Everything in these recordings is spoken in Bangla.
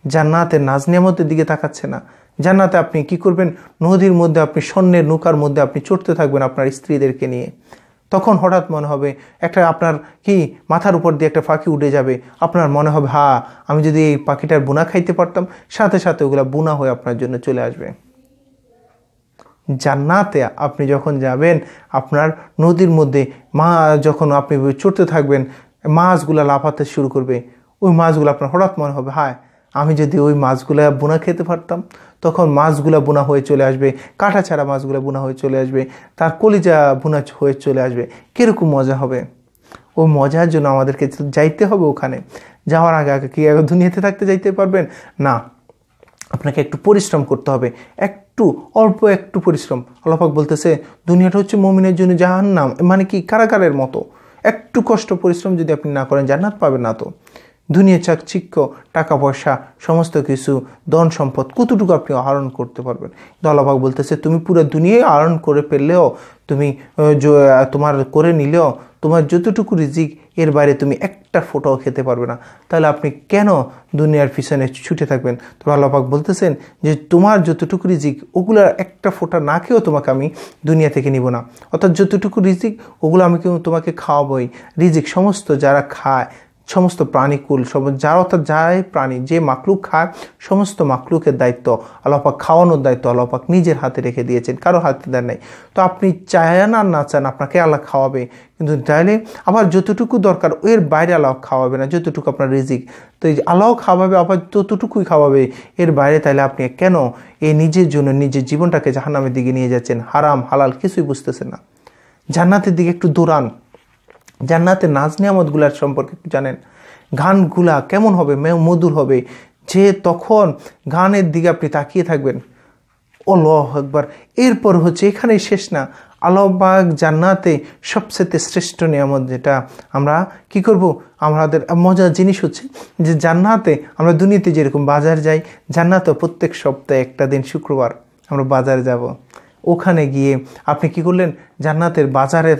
জান্নাতের নাজ নিয়ামতের দিকে তাকাচ্ছে না। জান্নাতে আপনি কি করবেন, নদীর মধ্যে আপনি স্বর্ণের নৌকার মধ্যে আপনি চড়তে থাকবেন আপনার স্ত্রীদেরকে নিয়ে। তখন হঠাৎ মনে হবে একটা আপনার কি মাথার উপর দিয়ে একটা পাখি উড়ে যাবে, আপনার মনে হবে হ্যাঁ আমি যদি এই পাখিটার বোনা খাইতে পারতাম, সাথে সাথে ওগুলা বোনা হয়ে আপনার জন্য চলে আসবে। জান্নাতে আপনি যখন যাবেন, আপনার নদীর মধ্যে যখন আপনি চড়তে থাকবেন, মাছগুলা লাফাতে শুরু করবে। ওই মাছগুলো আপনার হঠাৎ মনে হবে হায় আমি যদি ওই মাছগুলা বোনা খেতে পারতাম, তখন মাছগুলা বোনা হয়ে চলে আসবে, কাঁটা ছাড়া মাছগুলা বোনা হয়ে চলে আসবে, তার কলিজা বোনা হয়ে চলে আসবে। কীরকম মজা হবে! ওই মজার জন্য আমাদেরকে যাইতে হবে ওখানে। যাওয়ার আগে আগে কি দুনিয়াতে থাকতে যাইতে পারবেন না, আপনাকে একটু পরিশ্রম করতে হবে, অল্প একটু পরিশ্রম। আল্লাহ পাক বলতেছে দুনিয়াটা হচ্ছে মুমিনের জন্য জাহান্নাম, মানে কি কারাগারের মতো। একটু কষ্ট পরিশ্রম যদি আপনি না করেন জান্নাত পাবেন না। তো দুনিয়া চাকচিক্য, টাকা পয়সা, সমস্ত কিছু, ধন সম্পদ কতটুকু আপনি আহরণ করতে পারবেন? কিন্তু আল্লাহ পাক বলতেছে তুমি পুরো দুনিয়ায় আহরণ করে ফেললেও, তুমি তোমার করে নিলেও তোমার যতটুকু রিজিক এর বাইরে তুমি একটা ফোঁটাও খেতে পারবে না। তাহলে আপনি কেন দুনিয়ার পিছনে ছুটে থাকবেন? তবে আল্লাহ পাক বলতেছেন যে তোমার যতটুকু রিজিক ওগুলো একটা ফোঁটা না খেয়েও তোমাকে আমি দুনিয়া থেকে নিব না। অর্থাৎ যতটুকু রিজিক ওগুলো আমি তোমাকে খাওয়াবই। রিজিক সমস্ত যারা খায়, সমস্ত প্রাণীকুল, যারা অর্থাৎ যারাই প্রাণী, যে মাকলুক খায়, সমস্ত মাকলুকের দায়িত্ব আল্লাহ পাক খাওয়ানোর দায়িত্ব আল্লাহ পাক নিজের হাতে রেখে দিয়েছেন, কারো হাতে দেন নাই। তো আপনি চান আর না চান আপনাকে আল্লাহ খাওয়াবে, কিন্তু চাইলে আবার যতটুকু দরকার এর বাইরে আল্লাহ খাওয়াবে না, যতটুকু আপনার রিজিক। তো এই আল্লাহ খাওয়াবে, আবার ততটুকুই খাওয়াবে, এর বাইরে তাইলে আপনি কেন এই নিজের জন্য নিজের জীবনটাকে জাহান্নামের দিকে নিয়ে যাচ্ছেন? হারাম হালাল কিছুই বুঝতেছেন না। জান্নাতের দিকে একটু দৌড়ান। জান্নাতের নাজ নিয়ামতগুলার সম্পর্কে একটু জানেন। গানগুলা কেমন হবে, মধুর হবে, যে তখন গানের দিকে আপনি তাকিয়ে থাকবেন আল্লাহু আকবার। এরপর হচ্ছে এখানেই শেষ না, আল্লাহ পাক জান্নাতে সবচেয়ে শ্রেষ্ঠ নিয়ামত যেটা আমরা কি করব, আমাদের মজার জিনিস হচ্ছে যে জান্নাতে আমরা দুনিয়াতে যেরকম বাজার যাই, জান্নাতে প্রত্যেক সপ্তাহে একটা দিন শুক্রবার আমরা বাজারে যাব। ওখানে গিয়ে আপনি কি করলেন, জান্নাতের বাজারে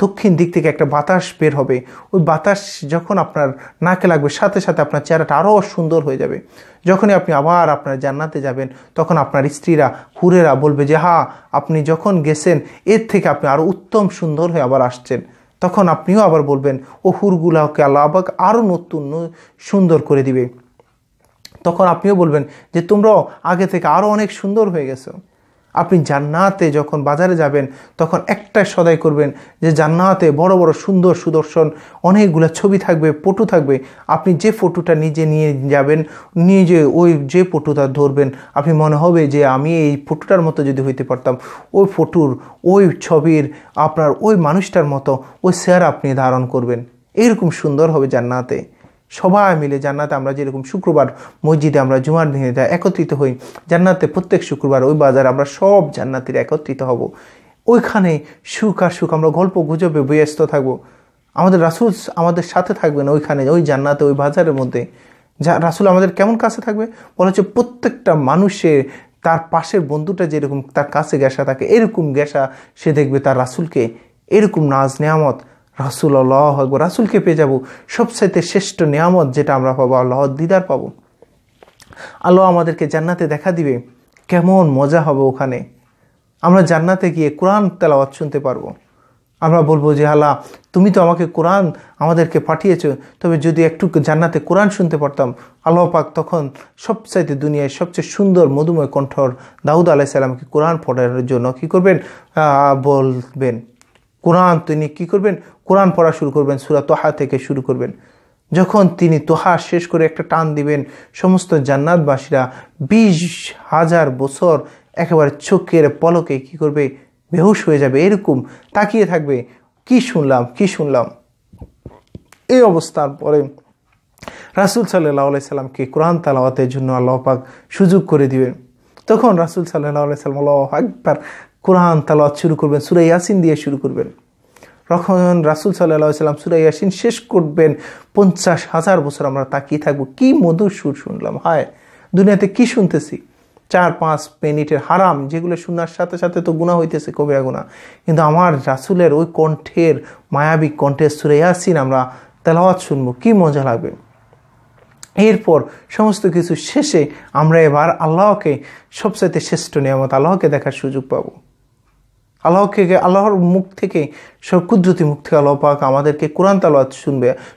দক্ষিণ দিক থেকে একটা বাতাস বের হবে। ওই বাতাস যখন আপনার নাকে লাগবে, সাথে সাথে আপনার চেহারাটা আরও সুন্দর হয়ে যাবে। যখনই আপনি আবার আপনার জান্নাতে যাবেন, তখন আপনার স্ত্রীরা, হুরেরা বলবে যে হ্যাঁ আপনি যখন গেছেন এর থেকে আপনি আরও উত্তম সুন্দর হয়ে আবার আসছেন। তখন আপনিও আবার বলবেন ও হুরগুলাকে আল্লাহ আবার আরও নতুন সুন্দর করে দিবে। তখন আপনিও বলবেন যে তোমরাও আগে থেকে আরও অনেক সুন্দর হয়ে গেছো। আপনি জান্নাতে যখন বাজারে যাবেন, তখন একটা সদাই করবেন যে জান্নাতে বড় বড় সুন্দর সুদর্শন অনেকগুলো ছবি থাকবে, ফটো থাকবে। আপনি যে ফটোটা নিজে নিয়ে যাবেন, নিজে ওই যে ফটোটা ধরবেন, আপনি মনে হবে যে আমি এই ফটোটার মতো যদি হইতে পারতাম, ওই ফটোর ওই ছবির আপনার ওই মানুষটার মতো ওই চেহারা আপনি ধারণ করবেন। এরকম সুন্দর হবে জান্নাতে। সবাই মিলে জান্নাতে আমরা যেরকম শুক্রবার মসজিদে আমরা জুমার দিনে একত্রিত হই, জান্নাতে প্রত্যেক শুক্রবার ওই বাজারে আমরা সব জান্নাতিরা একত্রিত হব। ওইখানে সুখ আর সুখ, আমরা গল্প গুজবে ব্যস্ত থাকবো। আমাদের রাসূল আমাদের সাথে থাকবেন ওইখানে, ওই জান্নাতে, ওই বাজারের মধ্যে। রাসূল আমাদের কেমন কাছে থাকবে বলা হচ্ছে, প্রত্যেকটা মানুষের তার পাশের বন্ধুটা যেরকম তার কাছে গেসা থাকে, এরকম গেসা সে দেখবে তার রাসূলকে। এরকম নাজ নেয়ামত রাসূল, আল্লাহু আকবার, রাসূলকে পেয়ে যাব। সবচাইতে শ্রেষ্ঠ নিয়ামত যেটা আমরা পাবো, আল্লাহর দিদার পাবো। আল্লাহ আমাদেরকে জান্নাতে দেখা দিবে, কেমন মজা হবে ওখানে। আমরা জান্নাতে গিয়ে কোরআন তেলাওয়াত শুনতে পারবো। আমরা বলবো যে আল্লাহ তুমি তো আমাকে কোরআন আমাদেরকে পাঠিয়েছো, তবে যদি একটু জান্নাতে কোরআন শুনতে পারতাম। আল্লাহ পাক তখন সবচাইতে দুনিয়ায় সবচেয়ে সুন্দর মধুময় কণ্ঠর দাউদ আলাইহিস সালামকে কোরআন পড়ার জন্য কি করবেন, বলবেন। কোরআন তিনি কি করবেন, কোরআন পড়া শুরু করবেন, সূরা তোহা থেকে শুরু করবেন। যখন তিনি তোহা শেষ করে একটা টান দিবেন, সমস্ত জান্নাতবাসীরা 20,000 বছর একেবারে চোখের পলকে কি করবে, বেহুশ হয়ে যাবে, এরকম তাকিয়ে থাকবে, কি শুনলাম কি শুনলাম। এই অবস্থার পরে রাসূল সাল্লাল্লাহু আলাইহি সাল্লামকে কোরআন তেলাওয়াতের জন্য আল্লাহ পাক সুযোগ করে দিবেন। তখন রাসূল সাল্লাল্লাহু আলাইহি সাল্লাম আল্লাহু আকবার কোরআন তেলাওয়াত শুরু করবেন, সূরা ইয়াসিন দিয়ে শুরু করবেন। তখন রাসূল সাল্লাল্লাহু আলাইহি সাল্লাম সূরা ইয়াসিন শেষ করবেন, 50,000 বছর আমরা তাকিয়ে থাকবো, কি মধুর সুর শুনলাম। হায়, দুনিয়াতে কি শুনতেছি, 4-5 মিনিটের হারাম, যেগুলো শোনার সাথে সাথে তো গুনাহ হইতেছে, কবিরা গুনাহ। কিন্তু আমার রাসূলের ওই কণ্ঠের, মায়াবী কণ্ঠের সূরা ইয়াসিন আমরা তেলাওয়াত শুনবো, কি মজা লাগবে। এরপর সমস্ত কিছু শেষে আমরা এবার আল্লাহকে সবচাইতে শ্রেষ্ঠ নিয়ামত আল্লাহকে দেখার সুযোগ পাবো। আল্লাহর মুখ থেকে, সব কুদরতি মুখ থেকে আল্লাহ পাক আমাদেরকে কোরআন তেলাওয়াত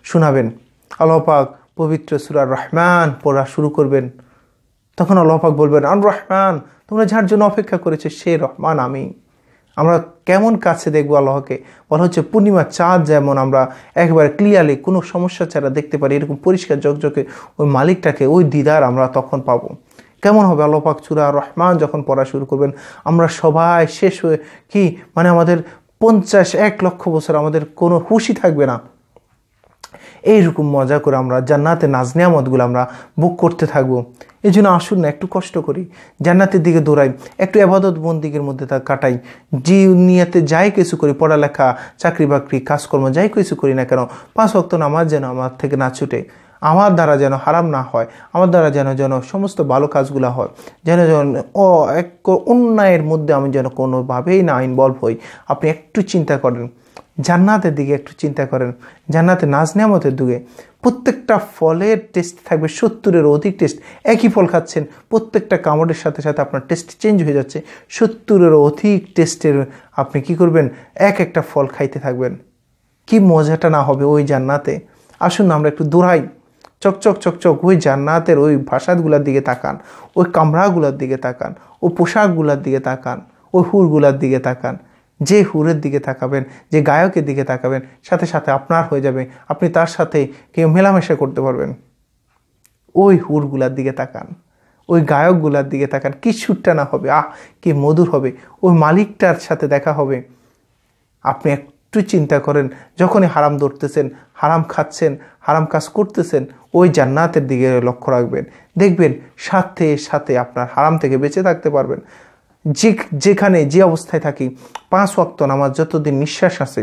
শোনাবেন। আল্লাহ পাক পবিত্র সূরা রহমান পড়া শুরু করবেন। তখন আল্লাহ পাক বলবেন, আর রহমান, তোমরা যার জন্য অপেক্ষা করেছো সে রহমান আমি। আমরা কেমন কাছে দেখবো আল্লাহকে? বলা হচ্ছে পূর্ণিমার চাঁদ যেমন আমরা একবারে ক্লিয়ারলি কোনো সমস্যা ছাড়া দেখতে পারি, এরকম পরিষ্কার ঝকঝকে ওই মালিকটাকে, ওই দিদার আমরা তখন পাবো। কেমন হবে? আল্লাহ পাক সূরা রহমান যখন পড়া শুরু করবেন, আমরা সবাই শেষ হয়ে কি মানে আমাদের 50-1 লক্ষ বছর আমাদের কোনো হুঁশই থাকবে না। এইরকম মজা করে আমরা জান্নাতে নাজ নিয়ামতগুলো আমরা বুক করতে থাকবো। এই জন্য আসুন না একটু কষ্ট করি, জান্নাতের দিকে দৌড়াই, একটু ইবাদত বন্দিগির মধ্যে তা কাটাই। যে নিয়তে যাই কিছু করি, পড়ালেখা, চাকরি বাকরি, কাজকর্ম যাই কিছু করি না কেন, 5 ওয়াক্ত নামাজ যেন আমার থেকে না ছুটে, আমার দ্বারা যেন হারাম না হয়, আমার দ্বারা যেন সমস্ত ভালো কাজগুলো হয়, যেন এক অন্যায়ের মধ্যে আমি যেন কোনোভাবেই না ইনভলভ হই। আপনি একটু চিন্তা করেন, জান্নাতের দিকে একটু চিন্তা করেন, জান্নাতে নাজ নিয়ামতের দিকে। প্রত্যেকটা ফলের টেস্ট থাকবে 70-এর অধিক টেস্ট। একই ফল খাচ্ছেন, প্রত্যেকটা কামড়ের সাথে সাথে আপনার টেস্ট চেঞ্জ হয়ে যাচ্ছে। 70-এর অধিক টেস্টের আপনি কি করবেন? একটা ফল খাইতে থাকবেন। কি মজাটা না হবে ওই জান্নাতে? আসুন আমরা একটু দৌড়াই, চকচক ওই জান্নাতের ওই ভাষাগুলোর দিকে তাকান, ওই কামরাগুলোর দিকে তাকান, ওই পোশাকগুলোর দিকে তাকান, ওই হুরগুলোর দিকে তাকান। যে হুরের দিকে তাকাবেন, যে গায়কের দিকে তাকাবেন, সাথে সাথে আপনার হয়ে যাবে, আপনি তার সাথে কেউ মেলামেশা করতে পারবেন। ওই হুরগুলার দিকে তাকান, ওই গায়কগুলার দিকে তাকান, কি সুরটা না হবে, কি মধুর হবে। ওই মালিকটার সাথে দেখা হবে। আপনি একটু চিন্তা করেন, যখনই হারাম ধরতেছেন, হারাম খাচ্ছেন, হারাম কাজ করতেছেন, ওই জান্নাতের দিকে লক্ষ্য রাখবেন। দেখবেন সাথে সাথে আপনার হারাম থেকে বেঁচে থাকতে পারবেন। যেখানে যে অবস্থায় থাকি, 5 ওয়াক্ত নামাজ যতদিন নিঃশ্বাস আছে,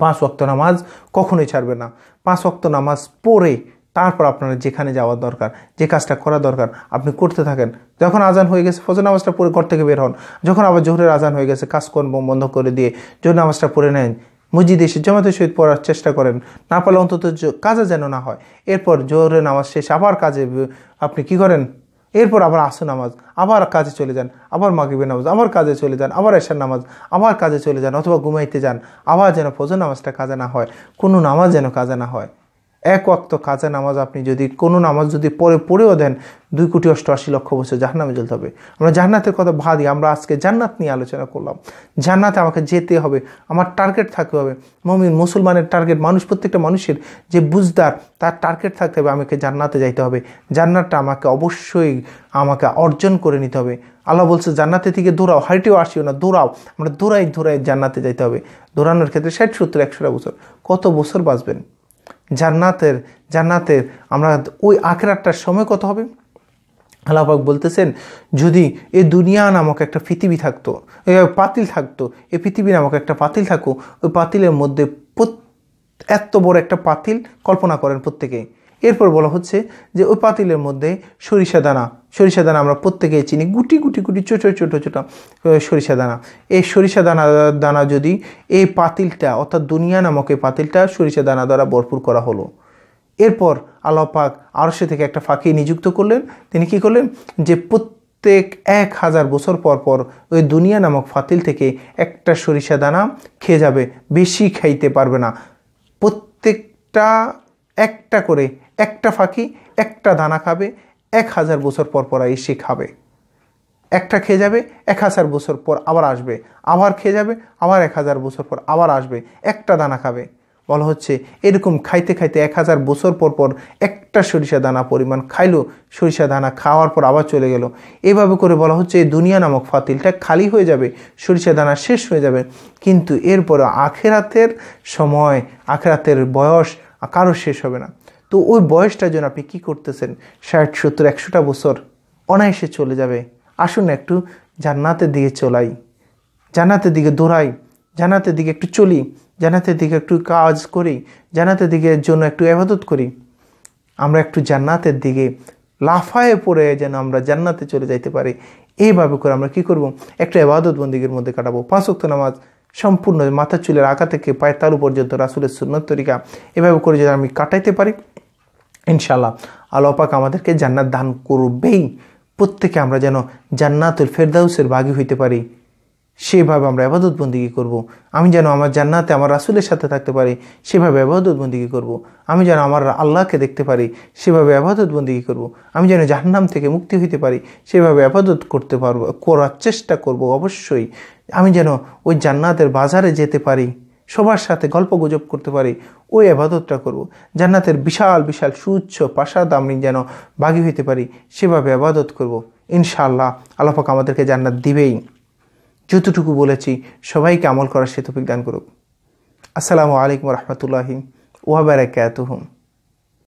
5 ওয়াক্ত নামাজ কখনোই ছাড়বে না। 5 ওয়াক্ত নামাজ পড়ে তারপর আপনার যেখানে যাওয়ার দরকার, যে কাজটা করা দরকার আপনি করতে থাকেন। যখন আজান হয়ে গেছে ফজর নামাজটা পড়ে ঘর থেকে বের হন। যখন আবার জোহরের আজান হয়ে গেছে কাজকর্ম বন্ধ করে দিয়ে জোহর নামাজটা পড়ে নেন। মসজিদে এসে জামাতের সহিত পড়ার চেষ্টা করেন, না পারলে অন্তত কাজে যেন না হয়। এরপর জোহরের নামাজ শেষ আবার কাজে আপনি কি করেন? এরপর আবার আসর নামাজ, আবার কাজে চলে যান, আবার মাগরিবের নামাজ, আবার কাজে চলে যান, আবার এশার নামাজ, আবার কাজে চলে যান, অথবা ঘুমাইতে যান। আবার যেন ফজর নামাজটা কাজে না হয়, কোনো নামাজ যেন কাজে না হয়। 1 ওয়াক্ত কাজে নামাজ আপনি যদি কোনো নামাজ যদি পড়েও দেন, 2,88,00,000 বছর জাহান্নামে জ্বলতে হবে। আমরা জান্নাতের কথা ভাবি, আমরা আজকে জান্নাত নিয়ে আলোচনা করলাম। জান্নাতে আমাকে যেতে হবে, আমার টার্গেট থাকতে হবে। মুমিন মুসলমানের টার্গেট, প্রত্যেকটা মানুষের যে বুঝদার, তার টার্গেট থাকতে হবে, আমাকে জান্নাতে যাইতে হবে। জান্নাতটা অবশ্যই আমাকে অর্জন করে নিতে হবে। আল্লাহ বলছে জান্নাতে থেকে দৌড়াও, হাইটেও আসিও না, দৌড়াও। আমরা দৌড়াই জান্নাতে যাইতে হবে। দৌড়ানোর ক্ষেত্রে 60, 70, 100টা বছর, কত বছর বাঁচবেন? জান্নাতের আমরা ওই আখিরাতটার সময় কত হবে? আল্লাহ পাক বলতেছেন, যদি এই দুনিয়া নামক একটা পৃথিবী থাকতো, পাতিল থাকতো, এই পৃথিবী নামক একটা পাতিল থাকো, ওই পাতিলের মধ্যে এত বড় একটা পাতিল কল্পনা করেন প্রত্যেকে। এরপর বলা হচ্ছে যে ওই পাতিলের মধ্যে সরিষা দানা আমরা প্রত্যেকেই চিনি, গুটি ছোট সরিষা দানা। এই সরিষা দানা যদি এই পাতিলটা, অর্থাৎ দুনিয়া নামক এই পাতিলটা সরিষা দানা দ্বারা ভরপুর করা হলো, এরপর আল্লাহ পাক আরশে থেকে একটা ফাঁকি নিযুক্ত করলেন। তিনি কি করলেন? যে প্রত্যেক 1000 বছর পর ওই দুনিয়া নামক পাতিল থেকে একটা সরিষা দানা খেয়ে যাবে, বেশি খাইতে পারবে না। প্রত্যেকটা একটা করে, একটা ফাঁকি একটা দানা খাবে, 1000 বছর পর এসে খাবে। একটা খেয়ে যাবে, 1000 বছর পর আবার আসবে, আবার খেয়ে যাবে, আবার 1000 বছর পর আবার আসবে, একটা দানা খাবে। বলা হচ্ছে এরকম খাইতে 1000 বছর পর একটা সরিষা দানা পরিমাণ খাইলো, সরিষা দানা খাওয়ার পর আবার চলে গেল। এভাবে করে বলা হচ্ছে এই দুনিয়া নামক ফাতিলটা খালি হয়ে যাবে, সরিষা দানা শেষ হয়ে যাবে। কিন্তু এরপরে আখেরাতের সময়, আখেরাতের বয়স কারো শেষ হবে না। তো ওই বয়সটার জন্য আপনি কী করতেছেন? 60, 70, 100টা বছর অনায়াসে চলে যাবে। আসুন একটু জান্নাতের দিকে চলাই, জান্নাতের দিকে দৌড়াই, জান্নাতের দিকে একটু চলি, জান্নাতের দিকে একটু কাজ করি, জান্নাতের দিকে জন্য একটু ইবাদত করি। আমরা একটু জান্নাতের দিকে লাফায়ে পড়ে যেন আমরা জান্নাতে চলে যাইতে পারি। এইভাবে করে আমরা কি করব? একটা ইবাদত বন্দিগির মধ্যে কাটাবো। 5 ওয়াক্ত নামাজ সম্পূর্ণ মাথার চুলের আগা থেকে পায়ের তালু পর্যন্ত রাসূলের সুন্নত তরিকা, এভাবে করে যদি আমি কাটাইতে পারি, ইনশাআল্লাহ আল্লাহ পাক আমাদেরকে জান্নাত দান করবেই। প্রত্যেকে আমরা যেন জান্নাতুল ফেরদাউসের ভাগী হইতে পারি, সেভাবে আমরা ইবাদত বন্দিগি করব। আমি যেন আমার জান্নাতে আমার রাসূলের সাথে থাকতে পারি, সেভাবে ইবাদত বন্দিগি করব। আমি যেন আমার আল্লাহকে দেখতে পারি, সেভাবে ইবাদত বন্দিগি করব। আমি যেন জাহান্নাম থেকে মুক্তি হইতে পারি, সেভাবে ইবাদত করতে পারবো, করার চেষ্টা করব অবশ্যই। আমি যেন ওই জান্নাতের বাজারে যেতে পারি, সবার সাথে গল্পগুজব করতে পারি, ওই ইবাদতটা করব। জান্নাতের বিশাল বিশাল সুউচ্চ প্রাসাদ আমি যেন ভাগী হইতে পারি, সেভাবে ইবাদত করব। ইনশাআল্লাহ আল্লাহ পাক আমাদেরকে জান্নাত দিবেই। যতটুকু বলেছি সবাইকে আমল করার সে তৌফিক দান করুক। আসসালামু আলাইকুম ওয়া রাহমাতুল্লাহি ওয়া বারাকাতুহু।